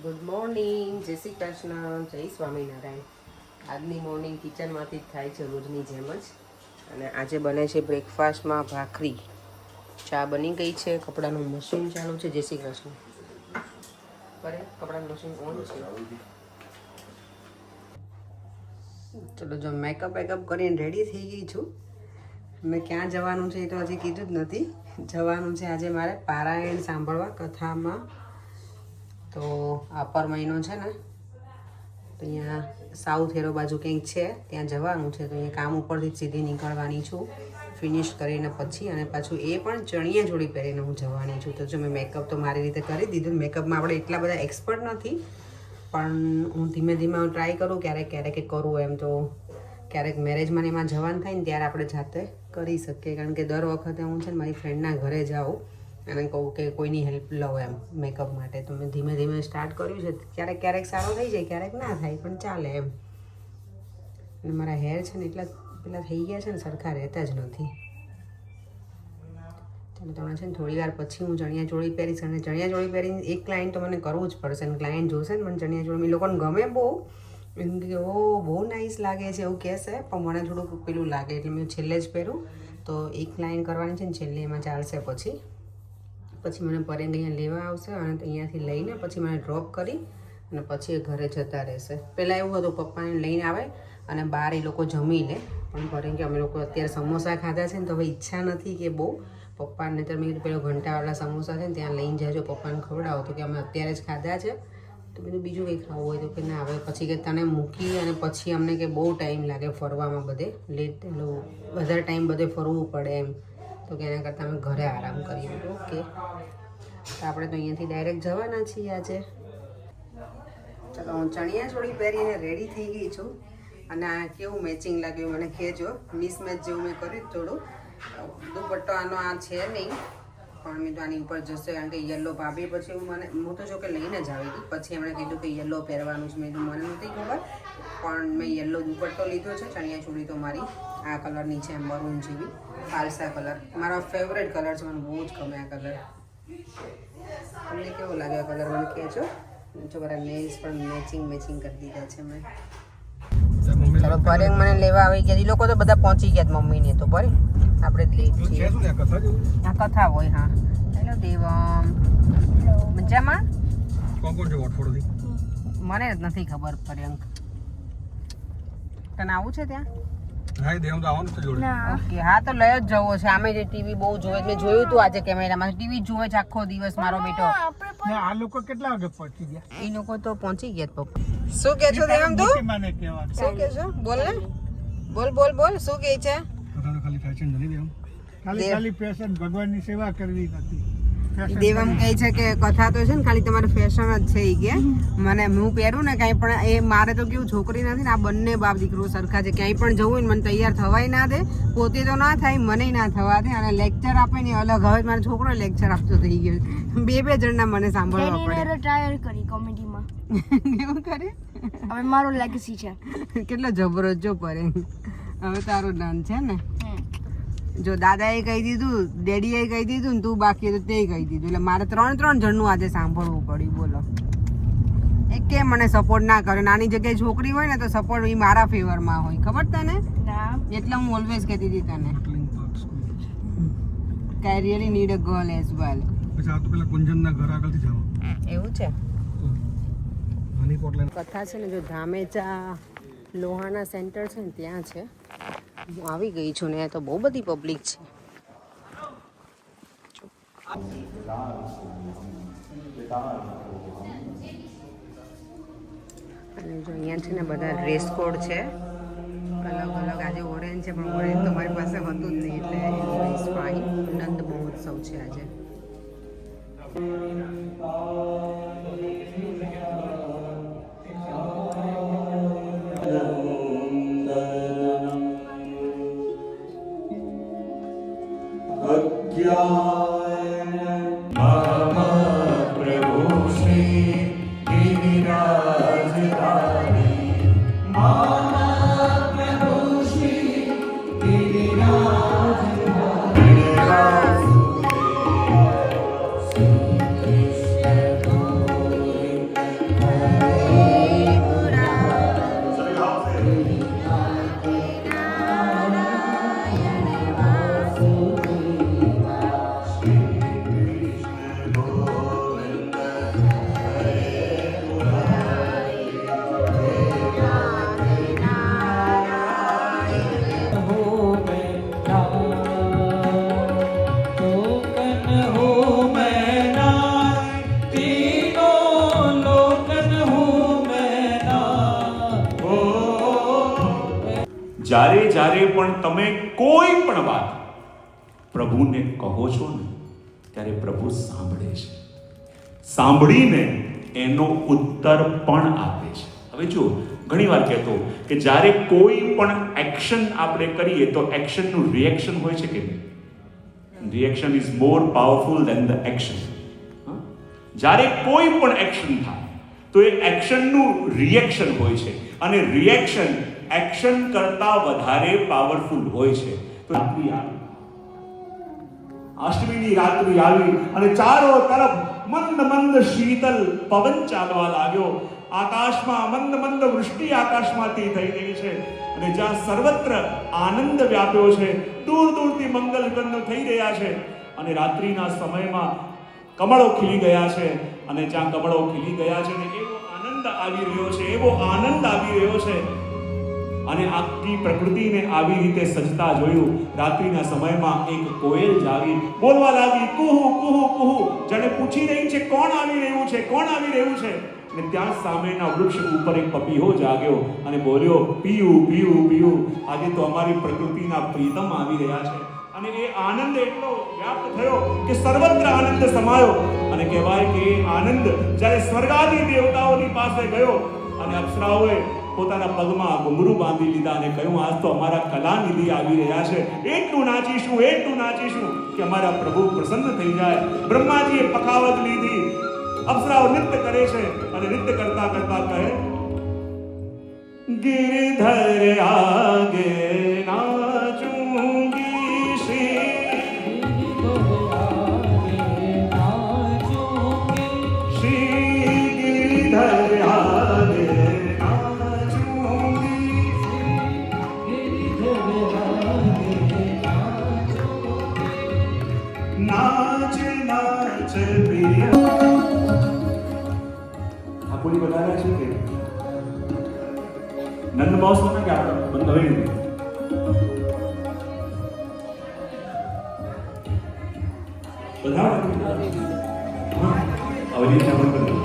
Good morning, જય શ્રી કૃષ્ણ, જય સ્વામિનારાયણ. આજની મોર્નિંગ કિચનમાંથી જ થાય છે રોજની જેમ જ. અને આજે બને છે બ્રેકફાસ્ટમાં ભાખરી. ચા બની ગઈ છે, કપડાનું મશીન ચાલુ છે. જય શ્રી કૃષ્ણ. બરે કપડાનું મશીન ઓન છે. ચલો, જો મેકઅપ કરીને રેડી થઈ ગઈ છું. મેં ક્યાં જવાનું છે એ તો હજી કીધું જ નથી. જવાનું છે આજે મારે પારાયણ સાંભળવા કથામાં. તો અપર મહિનો છે ને, તો અહીંયા સાઉથ હેરો બાજુ કંઈક છે, ત્યાં જવાનું છે. તો અહીંયા કામ ઉપરથી જ સીધી નીકળવાની છું ફિનિશ કરીને પછી. અને પાછું એ પણ ચણિયા ચોળી પહેરીને હું જવાની છું. તો જો મેં મેકઅપ તો મારી રીતે કરી દીધું. મેકઅપમાં આપણે એટલા બધા એક્સપર્ટ નથી, પણ હું ધીમે ધીમે ટ્રાય કરું. ક્યારેક કરું એમ. તો ક્યારેક મેરેજમાં એમાં જવાનું થાય ને ત્યારે આપણે જાતે કરી શકીએ. કારણ કે દર વખતે હું છે ને મારી ફ્રેન્ડના ઘરે જાઉં અને કહું કે કોઈની હેલ્પ લઉં એમ મેકઅપ માટે. તો મેં ધીમે ધીમે સ્ટાર્ટ કર્યું છે. ક્યારેક સારો થઈ જાય, ક્યારેક ના થાય, પણ ચાલે એમ. અને મારા હેર છે ને એટલા પેલા થઈ ગયા છે ને, સરખા રહેતા જ નથી. ચાલો, તમને છે ને થોડી વાર પછી હું ચણિયા ચોળી પહેરીશ. અને ચણિયા ચોળી પહેરીને એક ક્લાયન્ટ તો મને કરવું જ પડશે. અને ક્લાયન્ટ જોશે ને મને ચણિયા ચોળી, એ લોકોને ગમે બહુ, એમ કે ઓ બહુ નાઇસ લાગે છે એવું કહેશે. પણ મને થોડુંક પેલું લાગે, એટલે મેં છેલ્લે જ પહેરું. તો એક લાઈન કરવાની છે ને છેલ્લે, એમાં ચાલશે. પછી મને પરેંગ અહીંયા લેવા આવશે અને અહીંયાથી લઈને પછી મને ડ્રોપ કરી અને પછી એ ઘરે જતા રહેશે. પહેલાં એવું હતું, પપ્પાને લઈને આવે અને બહાર એ લોકો જમી લે. પણ પરેંગ કે અમે લોકો અત્યારે સમોસા ખાધા છે ને, તો હવે ઈચ્છા નથી કે બહુ પપ્પાને. તો મેં કીધું પેલો ઘંટાવાળા સમોસા છે ને ત્યાં લઈને જાજો, પપ્પાને ખવડાવો. તો કે અમે અત્યારે જ ખાધા છે. તો કીધું બીજું કંઈ ખાવું હોય તો કે ના, હવે પછી કે તને મૂકી અને પછી અમને કે બહુ ટાઈમ લાગે ફરવામાં, બધે લેટ વધારે ટાઈમ બધે ફરવું પડે એમ. તો કે એના કરતાં અમે ઘરે આરામ કરીએ. ઓકે, તો આપણે તો અહીંયાથી ડાયરેક્ટ જવાના છીએ આજે. ચલો, હું ચણિયા ચોળી પહેરીને રેડી થઈ ગઈ છું. અને આ કેવું મેચિંગ લાગ્યું મને કહેજો. મિસમેચ જેવું મેં કર્યું થોડું. દુપટ્ટો આનો આ છે નહીં, પણ મેં તો આની ઉપર જશે. કારણ કે યલો ભાભી પછી હું તો જો કે લઈને જ આવી હતી. પછી એમણે કીધું કે યલો પહેરવાનું છે. મેં કીધું મને નથી ખબર, પણ મેં યલો દુપટ્ટો લીધો છે. ચણિયા ચોળી તો મારી આ કલરની છે, મરૂન જેવી ફાલસા કલર. મારો ફેવરેટ કલર છે, મને બહુ જ ગમે આ કલર. તમને કેવો લાગે આ કલર મને કહેજો. જો મારા નેલ્સ પણ મેચિંગ કરી દીધા છે મેં. ચાલો, પરેંગ મને લેવા આવી ગયા. એ લોકો તો બધા પહોંચી ગયા મમ્મીને. તો બરે આપણે જ લેટ છીએ. આ કથા હોય. હા, હેલો દેવમ, મજામાં? મને જ નથી ખબર પરેંગ. તને આવું છે ત્યાં? ઓકે, હા તો લઈ જ જવો છે. આમે જે ટીવી બહુ જોવે, મેં જોયું હતું આજે કેમેરામાં. ટીવી જોવે છે આખો દિવસ મારો બેટો. આ લોકો કેટલા વાગે પહોંચી ગયા? એ લોકો તો પહોંચી ગયા. પપ્પા શું કે છો દેવમ? તું શું કે છો? બોલ ને, બોલ શું કે છે? ખાલી ફેશન, ભગવાનની સેવા કરવી નથી. દેવમ કહે છે કે કથા તો છે ને ખાલી તમારે ફેશન જ છે. એ કે મને હું પહેરું ને કાંઈ પણ, એ મારે તો કેવું છોકરી નથી ને, આ બંને બાપ દીકરો સરખા છે. ક્યાંય પણ જવું ને મને તૈયાર થવાય ના દે, પોતે તો ના થાય, મને ના થવા દે. અને લેક્ચર આપે ને અલગ. હવે મારો છોકરો લેક્ચર આપતો થઈ ગયો. બે જણના મને સાંભળવા પડે. ટ્રાયલ કરી કોમેડીમાં. કેવું કરે? હવે મારો લેગસી છે. કેટલો જબરો જો પરેંગ. હવે તારું નામ છે ને. જો દાદાએ કહી દીધું, ડેડીએ કહી દીધું ને તું બાકી તો તે કહી દીધું. એટલે મારે ત્રણ જણનું આજે સાંભળવું પડ્યું. બોલો, એક કે મને સપોર્ટ ના કરે. નાની જગ્યાએ છોકરી હોય ને તો સપોર્ટ એ મારા ફેવરમાં હોય, ખબર તને? એટલે હું ઓલવેઝ કહેતી હતી તને કે I really need a girl as well. એવું છે. કથા છે ને, જો ધામેચા લોહાણા સેન્ટર છે ને ત્યાં છે. હું આવી ગઈ છું ને, તો બહુ બધી પબ્લિક છે. અને જો અહીંયા છે ને બધા ડ્રેસ કોડ છે અલગ. આજે ઓરેન્જ છે, પણ ઓરેન્જ તો મારી પાસે હતું જ નહીં, એટલે ઇટ્સ ફાઇન. નંદ મહોત્સવ છે આજે. જ્યારે જ્યારે પણ તમે કોઈ પણ વાત પ્રભુને કહો છો ને, ત્યારે પ્રભુ સાંભળે છે, સાંભળીને એનો ઉત્તર પણ આપે છે. હવે જો ઘણી વાર કહેતો કે જ્યારે કોઈ પણ એક્શન આપણે કરીએ તો એક્શનનું રિએક્શન હોય છે કે નહીં? Reaction is more powerful than the action. જ્યારે કોઈ પણ એક્શન થાય તો એ એક્શનનું રિએક્શન હોય છે, અને રિએક્શન એક્શન કરતા વધારે પાવરફુલ હોય છે. તો રાત્રિ આવી, અષ્ટમીની રાત્રિ આવી અને ચારો તરફ મંદ મંદ શીતલ પવન ચાલવા લાગ્યો. આકાશમાં મંદ મંદ વૃષ્ટિ આકાશમાંથી થઈ રહી છે, અને જ્યાં સર્વત્ર આનંદ વ્યાપ્યો છે, દૂર દૂરથી મંગલ ગંધ થઈ રહ્યા છે, અને રાત્રિના સમયમાં કમળો ખીલી ગયા છે, અને જ્યાં કમળો ખીલી ગયા છે ને એવો આનંદ આવી રહ્યો છે, એવો આનંદ આવી રહ્યો છે. અને આખી પ્રકૃતિને આવી રીતે સજતા જોયું. રાત્રિના સમયમાં એક કોયલ જાગી, બોલવા લાગી, કુહુ કુહુ કુહુ, જાણે પૂછી રહી છે કોણ આવી રહ્યું છે, કોણ આવી રહ્યું છે. અને ત્યાં સામેના વૃક્ષ ઉપર એક પપીહો જાગ્યો અને બોલ્યો, પીયું પીયું પીયું, આજે તો અમારી પ્રકૃતિના પ્રીતમ આવી રહ્યા છે. અને એ આનંદ એટલો વ્યાપ્ત થયો કે સર્વત્ર આનંદ સમાયો. અને કહેવાય કે એ આનંદ જ્યારે સ્વર્ગાદી દેવતાઓની પાસે ગયો અને અપ્સરાઓએ પોતાના પગમાં ઘુંઘરું બાંધી લીધા અને કહ્યું, આજ તો અમારા કલાનિધિ આવી રહ્યા છે, એટલું નાચીશું કે અમારા પ્રભુ પ્રસન્ન થઈ જાય. બ્રહ્માજીએ પખાવત લીધી, અપ્સરાઓ નૃત્ય કરે છે, અને નૃત્ય કરતા કરતા કહે, गिरधर आगे नाचूंगी श्री गिरधर आगे नाच नाच प्रिय. આ કોઈ વધારે છે કે નંદ મહોત્સવ ને કે આપણે બંધ હોય નહીં? બધા અવની ખબર કરી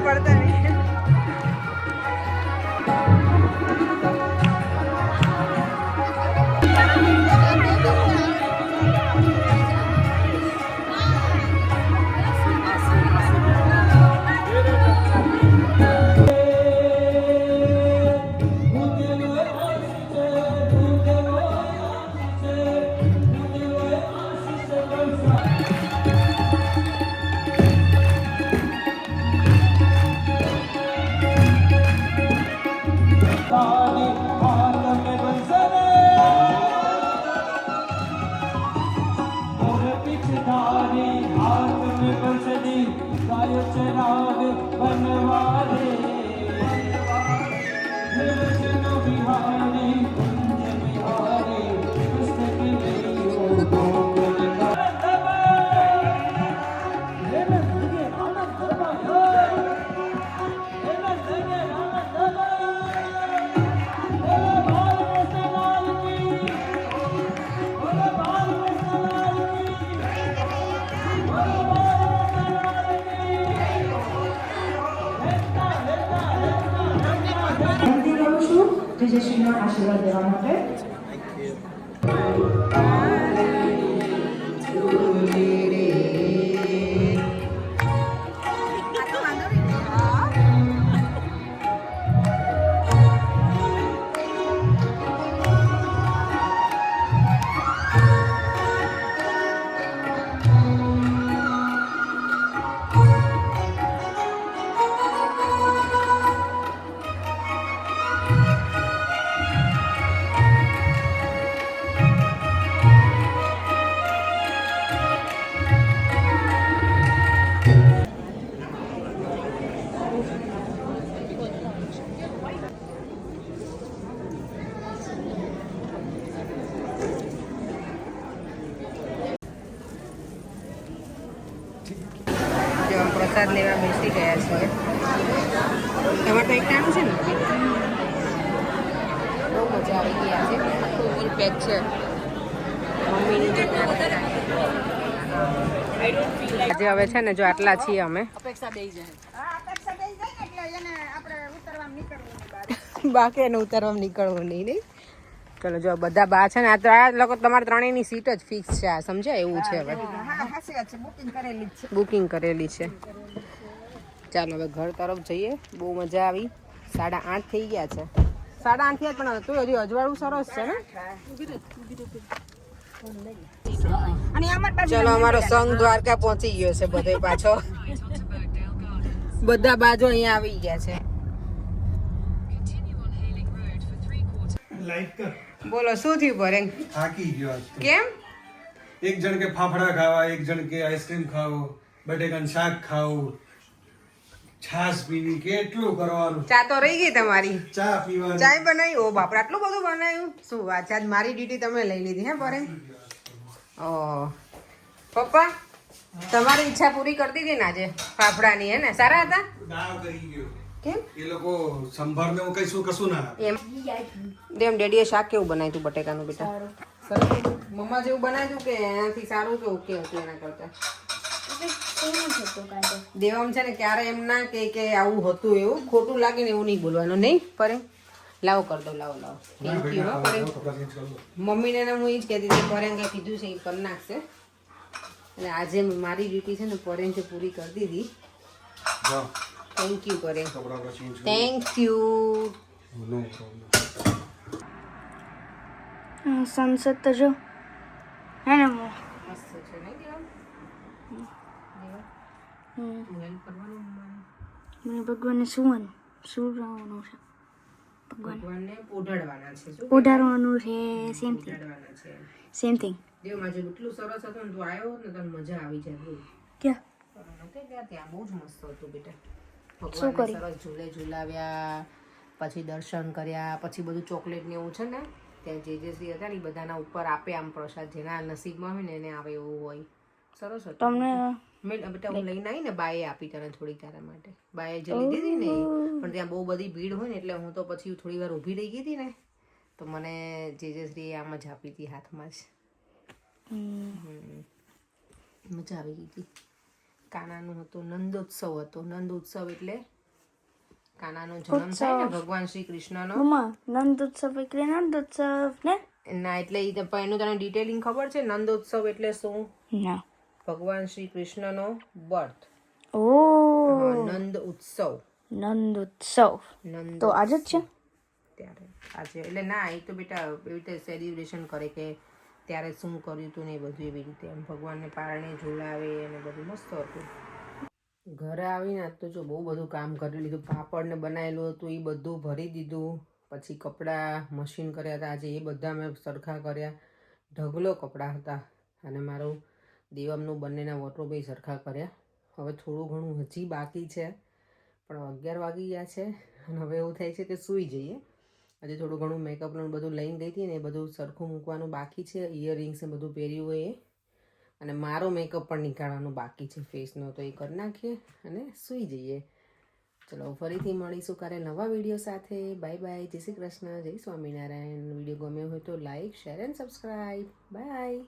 પડતા નહીં. વિજયશ્રીનો આશીર્વાદ લેવા માટે પ્રસાદ લેવા બેસી ગયા છીએ. તમારે તો એકટાણું છે ને? બહુ મજા આવી ગઈ આજે. ફૂલ પેક છે મમ્મીની જે આજે હવે છે ને જો આટલા છીએ અમે બાકી એને ઉતારવામાં નીકળવું નહીં. ચલો જો બધા બા છે ને આ લોકો તમારે ત્રણેયની સીટ જ ફિક્સ છે. આ સમજાય એવું છે હવે બુકિંગ કરેલી છે. ચાલો હવે ઘર તરફ જઈએ. બહુ મજા આવી. 8:30 થઈ ગયા છે. 8:30 થયા પણ તું હજી અજવાળું સરસ છે ને. ચલો અમારો સંઘ દ્વારકા પહોંચી ગયો છે બધે પાછો. બધા બાજુ અહીંયા આવી ગયા છે. બોલો શું થયું પરેંગ? થાકી ગયો આજ તો. કેમ? એક જણ કે ફાફડા ખાવા, એક જણ કે આઈસ્ક્રીમ ખાવો, બટેકાનું શાક ખાવું, છાશ પીવી, કેટલું કરવાનું. ચા તો રહી ગઈ તમારી. ચા પીવાની. ચાય બનાવી? ઓ બાપરે આટલું બધું બનાવ્યું. શું વાત છે, આજ મારી ડ્યુટી તમે લઈ લીધી હે પરેંગ? ઓ પપ્પા તમારી ઈચ્છા પૂરી કરી દીધી ને આજે ફાફડાની, હે ને? સારા હતા? દાવ કરી ગયો. કેમ? એ લોકો સંભાર ને કઈશું કશું ના આપે. એમ ડેડીએ શાક કેવું બનાવ્યું તું બટેકાનું બેટા? સરસ. મમ્મા જેવું બનાવ્યું કે એનાથી સારું કે ઓકે હતું એના કરતા? દેવમ છે ને ક્યારે એમ ના કે આવું હતું એવું ખોટું લાગે ને એવું નહીં બોલવાનું. નહીં પરે લાવો કરી દો. લાવો થેન્ક યુ. હા પરે મમ્મીને હું એ જ કહેતી હતી પરે કંઈ કીધું છે એ કરી નાખશે. અને આજે મારી ડ્યુટી છે ને પરે જે પૂરી કરી દીધી. થેન્ક યુ પરે. Thank you. સનસેટ તો જો હે ને મસ્ત છે નહીં દેવમ? હેલ્પ કરવાનું મને ભગવાનને સુવાનું છે. ભગવાનને પોઢાડવાના છે. શું ઓઢારવાનું છે. પોઢાડવાના છે. Same thing. દેવ માજે એટલું સરસ હતું ને તું આવ્યો ને તને મજા આવી જાય બહુ. ક્યાં ત્યાં બહુ જ મસ્ત હતું બેટા. શું ભગવાનને કર્યું? સરસ ઝૂલે ઝૂલાવ્યા, પછી દર્શન કર્યા, પછી બધું ચોકલેટ ને એવું છે ને ત્યાં જે શ્રી હતા ને એ બધાના ઉપર આપે આમ પ્રસાદ, જેના નસીબમાં હોય ને એને આવે એવું હોય. સરસ હતું. તમને મેં બેટા હું લઈને આવી ને બાએ આપી તને થોડી તારા માટે. બાએ જે લીધી હતી ને એ. પણ ત્યાં બહુ બધી ભીડ હોય ને એટલે હું તો પછી થોડી વાર ઊભી રહી ગઈ હતી ને તો મને જે શ્રી આમ જ આપી હતી હાથમાં જ. મજા આવી ગઈ હતી. કાનાનું હતું, નંદોત્સવ હતો. નંદોત્સવ એટલે કાનાનો જન્મ થાય ને ભગવાન શ્રી કૃષ્ણનો. મમ્મા નંદોત્સવ એટલે નંદોત્સવ ને ના એટલે એનું તને ડિટેલિંગ ખબર છે? નંદોત્સવ એટલે શું? ના. ભગવાન શ્રી કૃષ્ણનો બર્થ. ઓ નંદ ઉત્સવ. નંદોત્સવ નંદ તો આજે જ છે. ત્યારે આજે એટલે ના, એ તો બેટા એવી રીતે સેલિબ્રેશન કરે કે ત્યારે શું કર્યું હતું ને એ બધું એવી રીતે એમ ભગવાનને પારણે ઝુલાવે અને બધું મસ્ત હતું. ઘરે આવીને આજ તો જો બહુ બધું કામ કરી લીધું. પાપડ ને બનાવેલું હતું એ બધું ભરી દીધું. પછી કપડાં મશીન કર્યા હતા આજે, એ બધા મેં સરખા કર્યા. ઢગલો કપડાં હતા અને મારું દેવમનું બંનેના વોટરોબે સરખા કર્યા. હવે થોડું ઘણું હજી બાકી છે પણ 11 વાગી ગયા છે અને હવે એવું થાય છે કે સૂઈ જઈએ. હજી થોડું ઘણું મેકઅપનું બધું લઈને ગઈ હતી ને એ બધું સરખું મૂકવાનું બાકી છે. ઇયરિંગ્સ ને બધું પહેર્યું હોય એ, અને મારો મેકઅપ પણ નીકાળવાનું બાકી છે ફેસનો, તો એ કરી નાખીએ અને સૂઈ જઈએ. ચલો ફરીથી મળીશું કાલે નવા વિડીયો સાથે. Bye bye. જય શ્રી કૃષ્ણ, જય સ્વામિનારાયણ. વિડીયો ગમ્યો હોય તો like, share and subscribe. By.